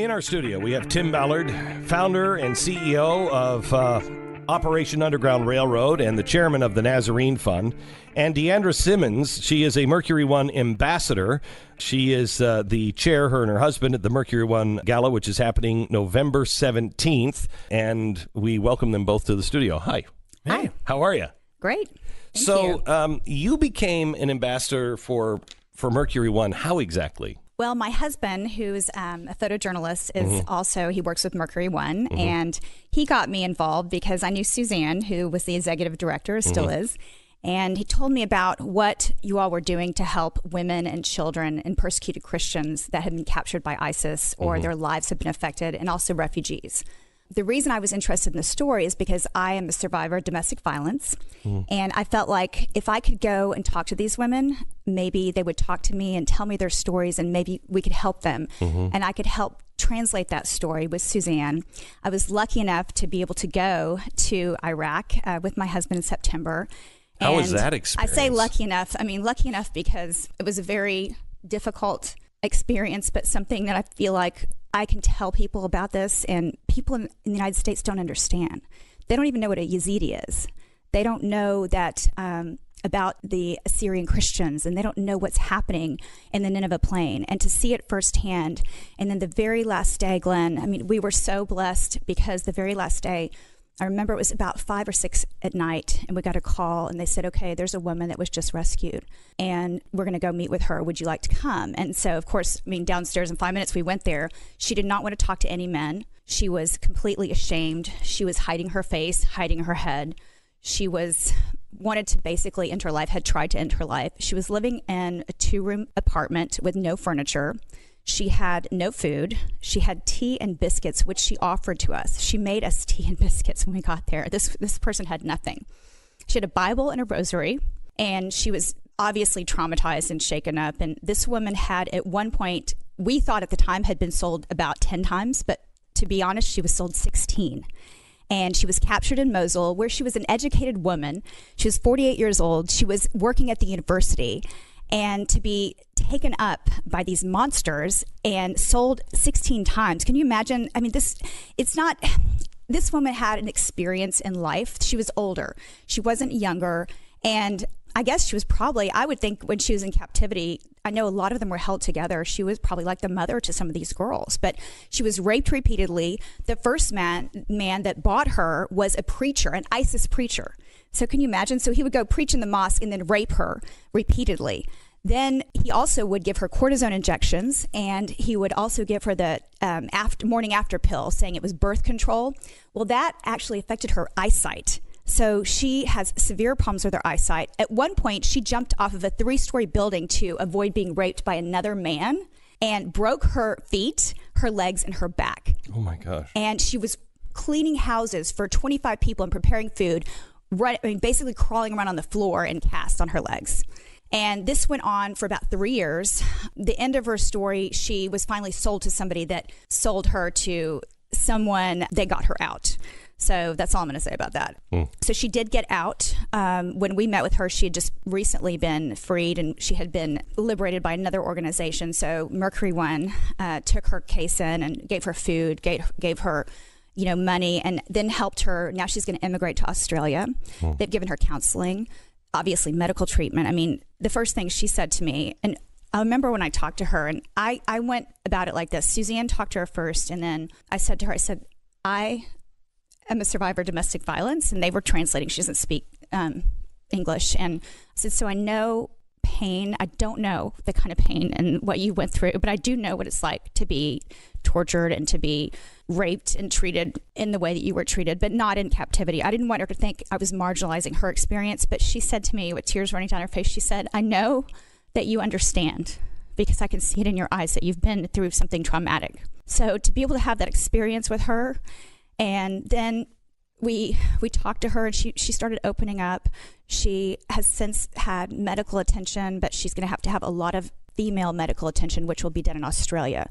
In our studio, we have Tim Ballard, founder and CEO of Operation Underground Railroad and the chairman of the Nazarene Fund, and Deandra Simmons. She is a Mercury One ambassador. She is the chair, her and her husband, at the Mercury One Gala, which is happening November 17th, and we welcome them both to the studio. Hi. Hi. How are you? Great. Thank you. You became an ambassador for Mercury One. How exactly? Well, my husband, who's a photojournalist, is also, he works with Mercury One, and he got me involved because I knew Suzanne, who was the executive director, still is, and he told me about what you all were doing to help women and children and persecuted Christians that had been captured by ISIS or their lives had been affected, and also refugees. The reason I was interested in the story is because I am a survivor of domestic violence. And I felt like if I could go and talk to these women, maybe they would talk to me and tell me their stories, and maybe we could help them. And I could help translate that story with Suzanne. I was lucky enough to be able to go to Iraq with my husband in September. How was that experience? I say lucky enough. I mean, lucky enough because it was a very difficult experience, but something that I feel like I can tell people about this, and people in the United States don't understand. They don't even know what a Yazidi is. They don't know that about the Assyrian Christians, and they don't know what's happening in the Nineveh plain. And to see it firsthand, and then the very last day, Glenn, I mean, we were so blessed because the very last day, I remember it was about 5 or 6 at night, and we got a call, and they said, okay, there's a woman that was just rescued, and we're going to go meet with her. Would you like to come? And so, of course, I mean, downstairs in 5 minutes, we went there. She did not want to talk to any men. She was completely ashamed. She was hiding her face, hiding her head. She wanted to basically end her life, had tried to end her life. She was living in a 2-room apartment with no furniture. She had no food. She had tea and biscuits, which she offered to us. She made us tea and biscuits when we got there. This person had nothing. She had a Bible and a rosary, and she was obviously traumatized and shaken up. And this woman had, at one point, we thought at the time had been sold about 10 times, but to be honest, she was sold 16. And she was captured in Mosul, where she was an educated woman. She was 48 years old. She was working at the university. And to be taken up by these monsters and sold 16 times. Can you imagine? I mean, this woman had an experience in life. She was older. She wasn't younger. And I guess she was probably, I would think when she was in captivity, I know a lot of them were held together. She was probably like the mother to some of these girls, but she was raped repeatedly. The first man that bought her was a preacher, an ISIS preacher. So can you imagine? So he would go preach in the mosque and then rape her repeatedly. Then he also would give her cortisone injections, and he would also give her the morning after pill, saying it was birth control. Well, that actually affected her eyesight. So she has severe problems with her eyesight. At one point, she jumped off of a 3-story building to avoid being raped by another man and broke her feet, her legs, and her back. Oh, my gosh. And she was cleaning houses for 25 people and preparing food, basically crawling around on the floor in casts on her legs. And this went on for about 3 years. The end of her story, she was finally sold to somebody that sold her to someone. They got her out. So that's all I'm going to say about that. So she did get out. When we met with her, she had just recently been freed, and she had been liberated by another organization. So Mercury One took her case in and gave her food, gave her money, and then helped her. Now she's going to immigrate to Australia. They've given her counseling, obviously medical treatment. I mean, the first thing she said to me, and I remember when I talked to her, and I went about it like this. Suzanne talked to her first, and then I said to her, I am a survivor of domestic violence, and they were translating. She doesn't speak English. And I said, so I know pain. I don't know the kind of pain and what you went through, but I do know what it's like to be tortured and to be raped and treated in the way that you were treated, but not in captivity. I didn't want her to think I was marginalizing her experience, but she said to me with tears running down her face, she said, I know that you understand because I can see it in your eyes that you've been through something traumatic. So to be able to have that experience with her, and then we talked to her, and she started opening up. She has since had medical attention, but she's going to have a lot of female medical attention, which will be done in Australia.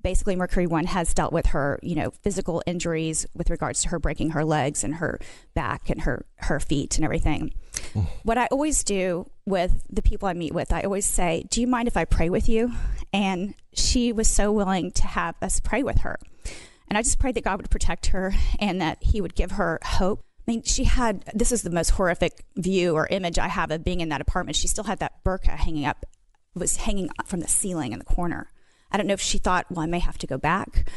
basically Mercury 1 has dealt with her, physical injuries with regards to her breaking her legs and her back and her feet and everything. What I always do with the people I meet with, I always say, do you mind if I pray with you? And she was so willing to have us pray with her. And I just prayed that God would protect her and that he would give her hope. I mean, this is the most horrific view or image I have of being in that apartment. She still had that burqa was hanging from the ceiling in the corner. I don't know if she thought, well, I may have to go back.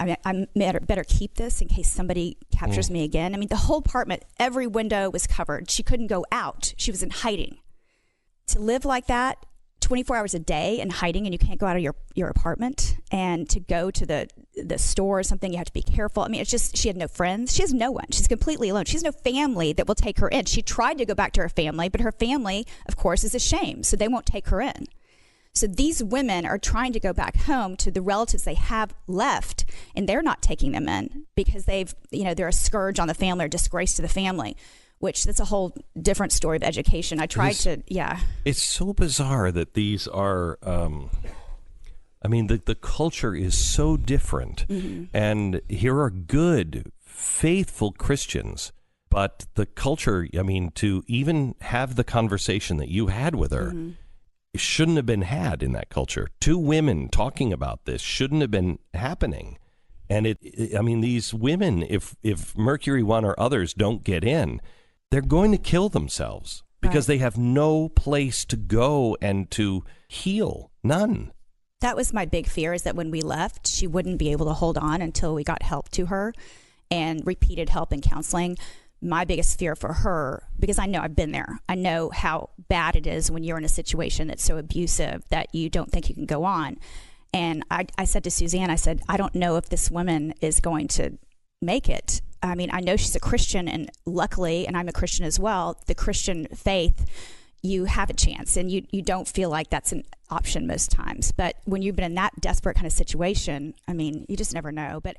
I better keep this in case somebody captures me again. I mean, the whole apartment, every window was covered. She couldn't go out. She was in hiding. To live like that 24 hours a day in hiding, and you can't go out of your apartment, and to go to the store or something, you have to be careful. I mean, it's just, she had no friends. She has no one. She's completely alone. She has no family that will take her in. She tried to go back to her family, but her family, of course, is ashamed, so they won't take her in. So these women are trying to go back home to the relatives they have left, and they're not taking them in because they're a scourge on the family or disgrace to the family, which that's a whole different story of education. It's so bizarre that these are, the culture is so different. Mm-hmm. And here are good, faithful Christians, but the culture, to even have the conversation that you had with her, mm-hmm. shouldn't have been had in that culture. Two women talking about this shouldn't have been happening. And these women, if Mercury 1 or others don't get in, they're going to kill themselves because they have no place to go and to heal. None. That was my big fear, is that when we left, she wouldn't be able to hold on until we got help to her and repeated help and counseling. My biggest fear for her, because I know I've been there, I know how bad it is when you're in a situation that's so abusive that you don't think you can go on. And I said to Suzanne, I don't know if this woman is going to make it. I mean, I know she's a Christian, and luckily, and I'm a Christian as well, the Christian faith, you have a chance, and you don't feel like that's an option most times. But when you've been in that desperate kind of situation, you just never know. But